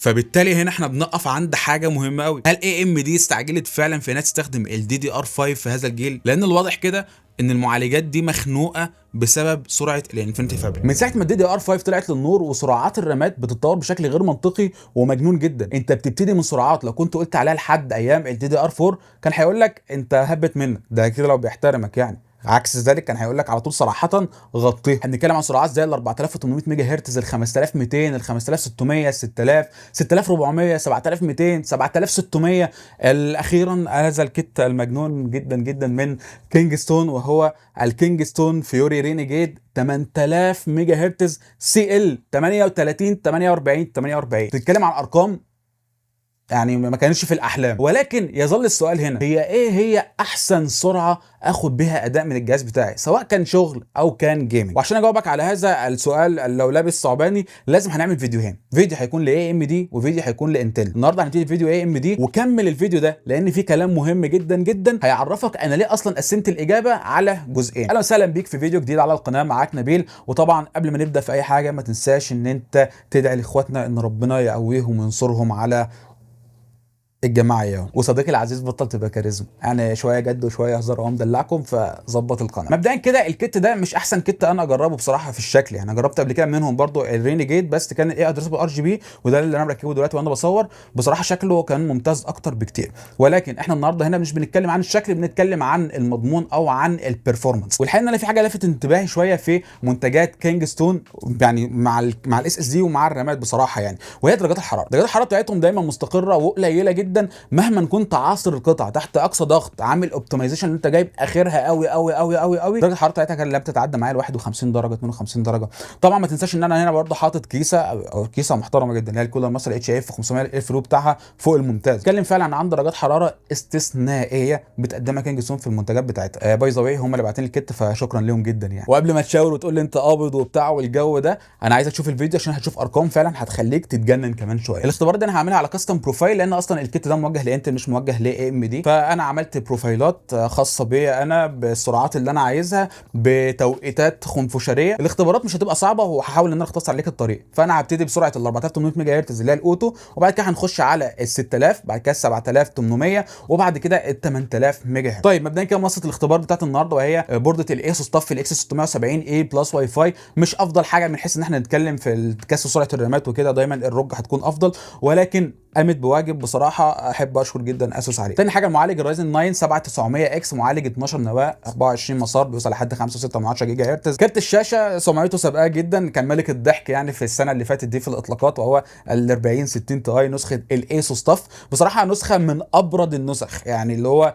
فبالتالي هنا احنا بنقف عند حاجه مهمه قوي. هل اي ام دي استعجلت فعلا في انها تستخدم الدي دي ار 5 في هذا الجيل؟ لان الواضح كده ان المعالجات دي مخنوقه بسبب سرعه الانفينيتي فابريك. من ساعه ما الدي دي ار 5 طلعت للنور وسرعات الرامات بتتطور بشكل غير منطقي ومجنون جدا. انت بتبتدي من سرعات لو كنت قلت عليها لحد ايام الدي دي ار 4 كان هيقول لك انت هبت منك، ده كده لو بيحترمك يعني. عكس ذلك كان هيقول لك على طول صراحه غطيه. هنتكلم عن سرعات زي ال 4800 ميجا هرتز، ال 5200، ال 5600، 6000، 6400، 7200، 7600. اخيرا هذا الكت المجنون جدا جدا من كينجستون، وهو الكينجستون فيوري رينيجيد 8000 ميجا هرتز سي ال 38 48 48. تتكلم عن ارقام يعني ما كانش في الاحلام. ولكن يظل السؤال هنا، هي ايه هي احسن سرعه اخد بها اداء من الجهاز بتاعي سواء كان شغل او كان جيمنج؟ وعشان اجاوبك على هذا السؤال لو لابس صعباني لازم هنعمل فيديوهين، فيديو هيكون لاي ام دي وفيديو هيكون لانتل. النهارده هنبتدي فيديو اي ام دي، وكمل الفيديو ده لان في كلام مهم جدا جدا هيعرفك انا ليه اصلا قسمت الاجابه على جزئين. اهلا وسهلا بيك في فيديو جديد على القناه، معاك نبيل. وطبعا قبل ما نبدا في اي حاجه ما تنساش ان انت تدعي لاخواتنا ان ربنا يقويهم وينصرهم على الجماعه اياهم. وصديقي العزيز بطل تبقى كاريزما، يعني شويه جد وشويه هزار وهو مدلعكم، فظبط القناه. مبدئيا كده الكت ده مش احسن كت انا اجربه بصراحه في الشكل، يعني جربت قبل كده منهم برضو الرينيجيد بس كان الاي ادريسبل ار جي بي، وده اللي انا مركبه دلوقتي وانا بصور. بصراحه شكله كان ممتاز اكتر بكتير. ولكن احنا النهارده هنا مش بنتكلم عن الشكل، بنتكلم عن المضمون او عن البرفورمانس. والحقيقه ان انا في حاجه لفتت انتباهي شويه في منتجات كينجستون، يعني مع الاس اس دي ومع الرامات بصراحه يعني، وهي درجات الحراره. درجات الحراره بتاعتهم دايما مستقره وقليله جدا مهما كنت عاصر القطعه تحت اقصى ضغط، عامل اوبتمايزيشن اللي انت جايب اخرها قوي قوي قوي قوي قوي. درجه الحراره بتاعتها كانت لا بتتعدى معايا ال 51 درجه 52 درجه. طبعا ما تنساش ان انا هنا برضه حاطط كيسه او كيسه محترمه جدا اللي هي الكولر ماستر اتش اف 500 الاف رو بتاعها فوق الممتاز. اتكلم فعلا عن درجات حراره استثنائيه بتقدمها كينجستون في المنتجات بتاعتها. باي ذا واي هم اللي باعتين لي الكت فشكرا لهم جدا يعني. وقبل ما تشاور وتقول لي انت قابض وبتاع والجو ده، انا عايزك تشوف الفيديو عشان هتشوف ارقام فعلا هتخليك تتجنن كمان شويه. الاختبار ده انا هعملها على كاستم بروفايل لان اصلا الكت ده موجه لانتل مش موجه لاي ام دي، فانا عملت بروفايلات خاصه بيا انا بالسرعات اللي انا عايزها بتوقيتات خنفشاريه. الاختبارات مش هتبقى صعبه وهحاول ان انا اختصر عليك الطريق. فانا هبتدي بسرعه ال 4800 ميجا هرتز اللي هي الاوتو، وبعد كده هنخش على ال 6000، بعد كده ال 7800، وبعد كده ال 8000 ميجا هرتز. طيب مبدئيا كده منصه الاختبار بتاعت النهارده وهي بورده الايسوس طف الاكس 670 اي بلس واي فاي. مش افضل حاجه من حيث ان احنا نتكلم في الكاس وسرعه الرامات وكده، دايما الروج هتكون افضل، ولكن قامت بواجب بصراحه. احب اشكر جدا اسوس عليه. تاني حاجه المعالج الرايزن 9 7900 اكس، معالج 12 نواه 24 مسار بيوصل لحد 5.6 جيجا هرتز. كارت الشاشه سمعته سابقاه جدا، كان ملك الضحك يعني في السنه اللي فاتت دي في الاطلاقات، وهو ال 4060 تي نسخه الايسوس طف. بصراحه نسخه من ابرد النسخ، يعني اللي هو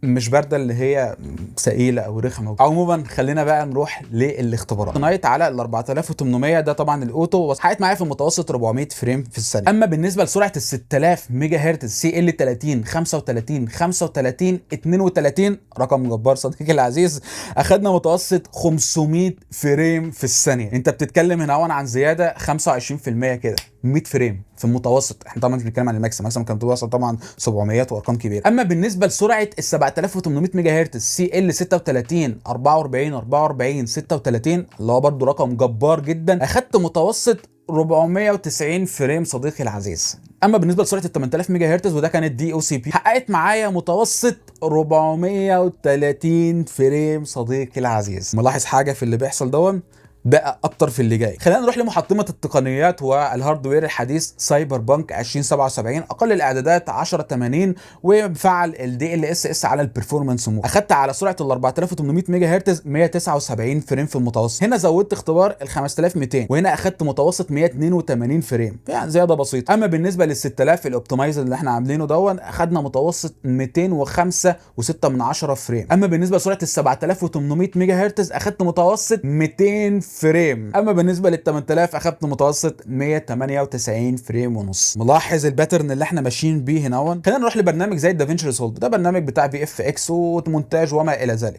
مش بارده اللي هي ثقيله او رخمه. عموما خلينا بقى نروح للاختبارات. نايت على ال 4800 ده طبعا الاوتو، وحققت معايا في المتوسط 400 فريم في الثانيه. اما بالنسبه لسرعه ال 6000 ميجا هرتز سي ال 30 35 35 32 رقم جبار صديقي العزيز، اخدنا متوسط 500 فريم في الثانيه. انت بتتكلم هنا عن زياده 25% كده، 100 فريم في المتوسط. احنا طبعا مش بنتكلم عن الماكس كانت بتوصل طبعا 700 وارقام كبيره. اما بالنسبه لسرعه ال 7800 ميجا هرتز سي ال 36 44 44 36 اللي هو برده رقم جبار جدا، اخدت متوسط 490 فريم صديقي العزيز. اما بالنسبه لسرعه ال 8000 ميجا هرتز وده كانت دي او سي بي، حققت معايا متوسط 430 فريم صديقي العزيز. ملاحظ حاجه في اللي بيحصل دون بقى اكتر في اللي جاي. خلينا نروح لمحطمه التقنيات والهاردوير الحديث سايبر بانك 2077. اقل الاعدادات 1080 وبفعل الدي ال اس اس على البرفورمانس مود. اخدت على سرعه ال 4800 ميجا هرتز 179 فريم في المتوسط. هنا زودت اختبار ال 5200 وهنا اخدت متوسط 182 فريم، يعني زياده بسيطه. اما بالنسبه لل 6000 الاوبتمايزر اللي احنا عاملينه دون اخدنا متوسط 205 و6 من 10 فريم. اما بالنسبه لسرعه ال 7800 ميجا هرتز اخدت متوسط 200 فريم. اما بالنسبه لل 8000 اخدت متوسط 198 فريم ونص. ملاحظ الباترن اللي احنا ماشيين بيه هنا. خلينا نروح لبرنامج زي دافينشي ريسولف، ده برنامج بتاع في اف اكس ومونتاج وما الى ذلك.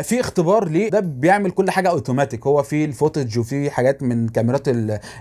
في اختبار ليه، ده بيعمل كل حاجه اوتوماتيك، هو في الفوتج وفي حاجات من كاميرات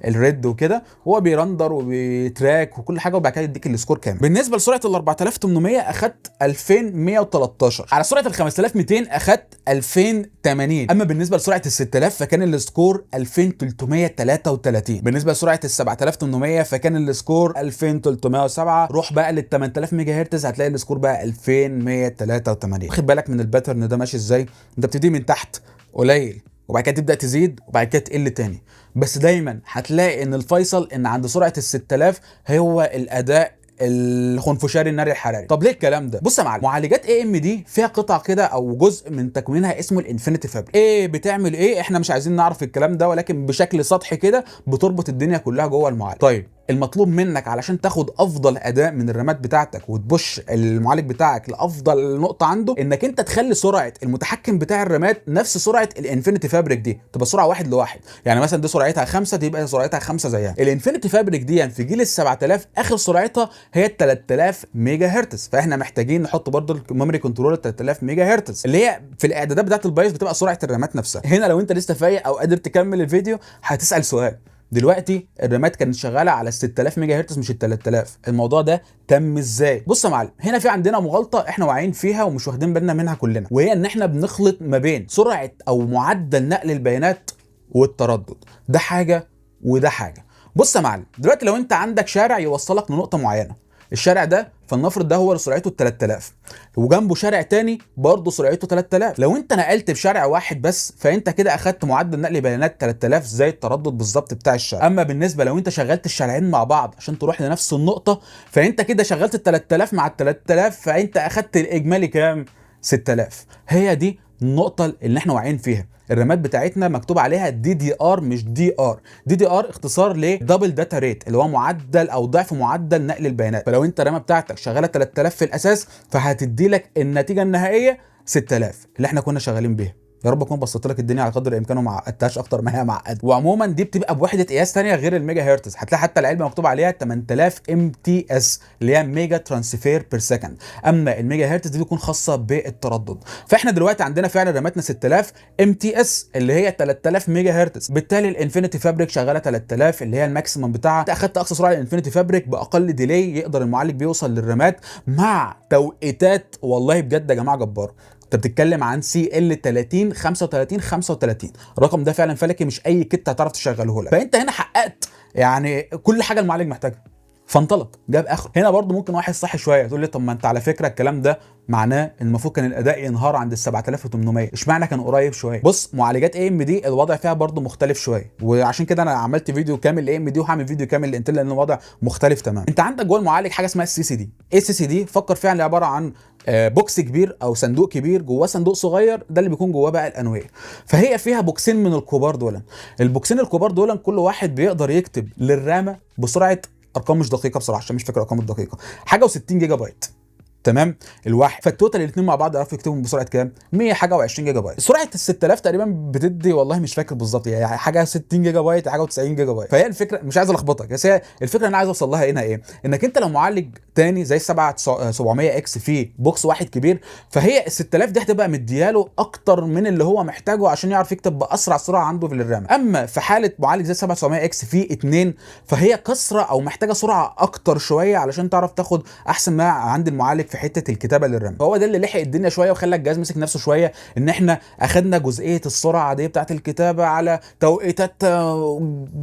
الريد وكده، هو بيرندر وبيتراك وكل حاجه وبعد كده يديك السكور كامل. بالنسبه لسرعه ال 4800 اخدت 2113، على سرعه ال 5200 اخدت 2080. اما بالنسبه لسرعه ال 6000 فكان السكور السكور 2333. بالنسبه لسرعه ال 7800 فكان السكور 2307. روح بقى لل 8000 ميجا هرتز هتلاقي السكور بقى 2183. خد بالك من الباترن ده ماشي ازاي. انت بتبتدي من تحت قليل وبعد كده تبدا تزيد وبعد كده تقل تاني، بس دايما هتلاقي ان الفيصل ان عند سرعه ال 6000 هو الاداء الخنفشاري الناري الحراري. طب ليه الكلام ده؟ بص يا معلم، معالجات اي ام دي فيها قطع كده او جزء من تكوينها اسمه الانفينيتي فابريك. ايه بتعمل ايه؟ احنا مش عايزين نعرف الكلام ده، ولكن بشكل سطحي كده بتربط الدنيا كلها جوه المعالج. طيب المطلوب منك علشان تاخد افضل اداء من الرامات بتاعتك وتبوش المعالج بتاعك لافضل نقطه عنده، انك انت تخلي سرعه المتحكم بتاع الرامات نفس سرعه الانفينيتي فابريك دي، تبقى سرعه 1 لواحد. يعني مثلا دي سرعتها 5 تبقى سرعتها 5 زيها. الانفينيتي فابريك دي يعني في جيل ال 7000 اخر سرعتها هي 3000 ميجا هرتز، فاحنا محتاجين نحط برضو الميموري كنترولر 3000 ميجا هرتز اللي هي في الاعدادات بتاعت البايوس بتبقى سرعه الرامات نفسها. هنا لو انت لسه فايق او قادر تكمل الفيديو هتسال سؤال، دلوقتي الرامات كانت شغاله على 6000 ميجا هرتز مش ال 3000، الموضوع ده تم ازاي؟ بص يا معلم، هنا في عندنا مغالطه احنا واعيين فيها ومش واخدين بالنا منها كلنا، وهي ان احنا بنخلط ما بين سرعه او معدل نقل البيانات والتردد، ده حاجه وده حاجه. بص يا معلم، دلوقتي لو انت عندك شارع يوصلك لنقطه معينه، الشارع ده فلنفرض ده هو سرعته 3000 وجنبه شارع تاني برضه سرعته 3000. لو انت نقلت في شارع واحد بس فانت كده اخدت معدل نقل بيانات 3000 زي التردد بالظبط بتاع الشارع. اما بالنسبه لو انت شغلت الشارعين مع بعض عشان تروح لنفس النقطه فانت كده شغلت ال 3000 مع ال 3000 فانت اخدت الاجمالي كام؟ 6000. هي دي النقطه اللي احنا واعيين فيها. الرامات بتاعتنا مكتوب عليها دي دي ار مش دي ار. دي دي ار اختصار لدبل داتا ريت اللي هو معدل او ضعف معدل نقل البيانات. فلو انت الرامه بتاعتك شغاله 3000 في الاساس فهتدي لك النتيجه النهائيه 6000 اللي احنا كنا شغالين بيها. يا رب اكون بسطت لك الدنيا على قدر الامكان وما عقدتهاش اكتر ما هي معقده. وعموما دي بتبقى بوحده قياس ثانيه غير الميجا هرتز، هتلاقي حتى العلبه مكتوب عليها 8000 ام تي اس اللي هي ميجا ترانسفير بير سكند، اما الميجا هرتز دي بتكون خاصه بالتردد. فاحنا دلوقتي عندنا فعلا راماتنا 6000 ام تي اس اللي هي 3000 ميجا هرتز، بالتالي الانفينيتي فابريك شغاله 3000 اللي هي الماكسيمم بتاعها. انت اخدت اقصى سرعه للانفينيتي فابريك باقل ديلي يقدر المعالج بيوصل للرامات مع توقيتات والله بجد يا جماعه جبار. انت بتتكلم عن سي ال 30 35. الرقم ده فعلا فلكي، مش اي كت هتعرف تشغله لك. فانت هنا حققت يعني كل حاجه المعالج محتاجها، فانطلق جاب اخره. هنا برضو ممكن واحد صح شويه تقول لي طب ما انت على فكره الكلام ده معناه ان المفروض كان الاداء ينهار عند ال 7800، اشمعنى كان قريب شويه؟ بص، معالجات اي ام دي الوضع فيها برضو مختلف شويه، وعشان كده انا عملت فيديو كامل لاي ام دي وهعمل فيديو كامل لانتل لان الوضع مختلف تماما. انت عندك جوه المعالج حاجه اسمها السي سي دي. ايه السي سي دي؟ فكر فيها اللي عباره عن بوكس كبير او صندوق كبير جواه صندوق صغير، ده اللي بيكون جواه بقى الانويه. فهي فيها بوكسين من الكبار دول. البوكسين الكبار دول كل واحد بيقدر يكتب للرامه بسرعه ارقام مش دقيقه بصراحه عشان مش فاكر الارقام الدقيقه، حاجه و60 جيجا بايت تمام الواحد. فالتوتال الاثنين مع بعض يعرفوا يكتبوا بسرعه كام؟ 100 حاجه و20 جيجا بايت. سرعه ال 6000 تقريبا بتدي والله مش فاكر بالظبط، يعني حاجه 60 جيجا بايت حاجه و90 جيجا بايت. فهي الفكره مش عايز الخبطك، بس هي الفكره اللي انا عايز اوصل لها هنا ايه؟ انك انت لو معالج تاني زي 7700 اكس فيه بوكس واحد كبير، فهي ال 6000 دي هتبقى مدياله اكتر من اللي هو محتاجه عشان يعرف يكتب باسرع سرعه عنده في الرام. اما في حاله معالج زي 7700 اكس فيه اتنين فهي كسره او محتاجه سرعه اكتر شويه علشان تعرف تاخد احسن ما عند المعالج في حته الكتابه للرام. فهو ده اللي لحق الدنيا شويه وخلى الجهاز مسك نفسه شويه، ان احنا اخدنا جزئيه السرعه دي بتاعه الكتابه على توقيتات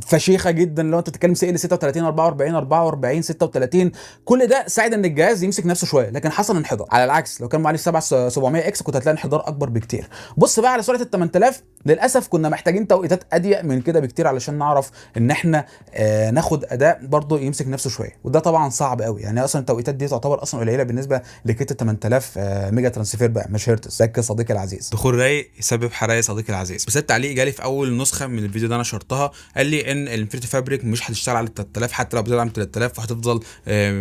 فشيخه جدا. لو انت بتتكلم سي ال 36 44 36 كل ده ساعد ان الجهاز يمسك نفسه شويه، لكن حصل انحدار. على العكس لو كان معالج 7700 اكس كنت هتلاقي انحدار اكبر بكتير. بص بقى على سرعه ال 8000 للاسف كنا محتاجين توقيتات اضيق من كده بكتير علشان نعرف ان احنا ناخد اداء برضه يمسك نفسه شويه، وده طبعا صعب قوي. يعني اصلا التوقيتات دي تعتبر اصلا قليله بالنسبه لكيت 8000 ميجا ترانسفير بقى مش هرتز. ذاك صديقي العزيز دخول رايق يسبب حرايق صديقي العزيز. بس التعليق جالي في اول نسخه من الفيديو ده انا شرطها، قال لي ان الانفينيتي فابريك مش هتشتغل على 3000 حتى لو بتدعم عن 3000 وهتفضل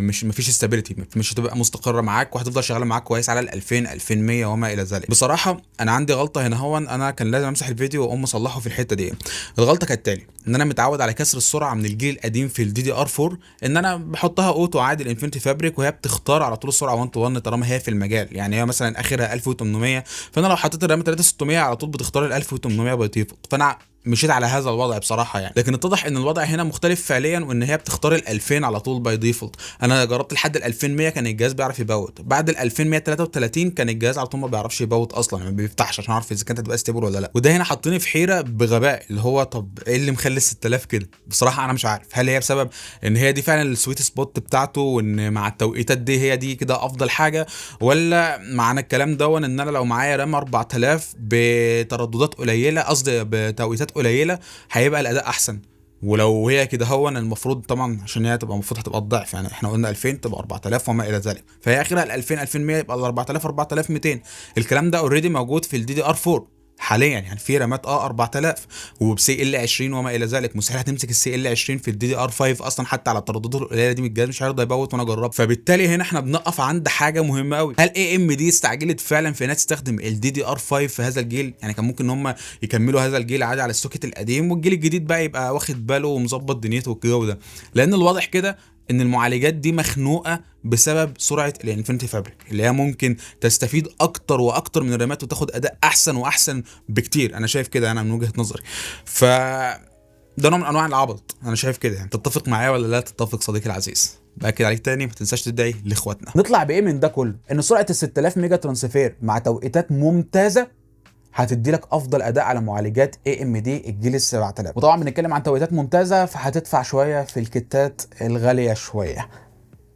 مفيش استابيليتي، مش هتبقى مستقره معاك وهتفضل شغاله معاك كويس على ال 2000 2100 وما الى ذلك. بصراحه انا عندي غلطه هنا، هو انا كان لازم امسح الفيديو واقوم اصلحه في الحته دي. الغلطه كانت التالي، ان انا متعود على كسر السرعه من الجيل القديم في الدي دي ار 4 ان انا بحطها اوتو عادي الانفينيتي فابريك وهي بتختار على طول السرعه 1 تو 1 طالما هي في المجال. يعني هي مثلا اخرها 1800 فانا لو حطيت الرام 3600 على طول بتختار ال 1800 باي ديفولت. فانا مشيت على هذا الوضع بصراحه يعني. لكن اتضح ان الوضع هنا مختلف فعليا، وان هي بتختار ال 2000 على طول باي ديفولت. انا جربت لحد ال 2100 كان الجهاز بيعرف يبوت، بعد ال 2133 كان الجهاز على طول ما بيعرفش يبوت اصلا، ما بيفتحش عشان اعرف اذا كانت هتبقى ستيبل ولا لا. وده هنا حطني في حيره بغباء، اللي هو طب ايه اللي مخلي 6000 كده؟ بصراحه انا مش عارف، هل هي بسبب ان هي دي فعلا السويت سبوت بتاعته، وان مع التوقيتات دي هي دي كده افضل حاجه، ولا معنى الكلام ده ان انا لو معايا رام 4000 بترددات قليله، قصدي بتوقيتات قليله، هيبقى الاداء احسن؟ ولو هي كده المفروض طبعا عشان هي تبقى المفروض هتبقى الضعف، يعني احنا قلنا 2000 تبقى 4000 وما الى ذلك، فهي اخرها ال 2000 2100 يبقى ال 4000 4200. الكلام ده اوريدي موجود في الدي دي ار 4 حاليا، يعني في رامات 4000 وبسي ال 20 وما الى ذلك. مستحيل هتمسك السي ال 20 في الدي دي ار 5 اصلا، حتى على الترددات القليله دي من الجهاز مش هيرضى يبوت، وانا جربت. فبالتالي هنا احنا بنقف عند حاجه مهمه قوي، هل اي ام دي استعجلت فعلا في انها تستخدم الدي دي ار 5 في هذا الجيل؟ يعني كان ممكن ان هم يكملوا هذا الجيل عادي على السوكت القديم، والجيل الجديد بقى يبقى واخد باله ومظبط دنيته والجو ده. لان الواضح كده ان المعالجات دي مخنوقه بسبب سرعه الانفينيتي فابريك، اللي هي ممكن تستفيد اكتر واكتر من الرامات وتاخد اداء احسن واحسن بكتير. انا شايف كده، انا من وجهه نظري. ف ده نوع من انواع العبط، انا شايف كده. يعني تتفق معايا ولا لا تتفق صديقي العزيز؟ باكد عليك تاني، ما تنساش تدعي لاخواتنا. نطلع بايه من ده كله؟ ان سرعه ال 6000 ميجا ترانسفير مع توقيتات ممتازه هتدي لك افضل اداء على معالجات اي ام دي الجيل ال 7000. وطبعا بنتكلم عن توقيتات ممتازه، فهتدفع شويه في الكتات الغاليه شويه،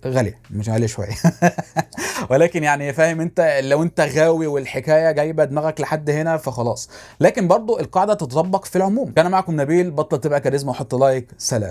غاليه مش غاليه شويه ولكن يعني فاهم انت، لو انت غاوي والحكايه جايبه دماغك لحد هنا فخلاص. لكن برضو القاعده تطبق في العموم. كان معكم نبيل، بطل تبقى كاريزما وحط لايك، سلام.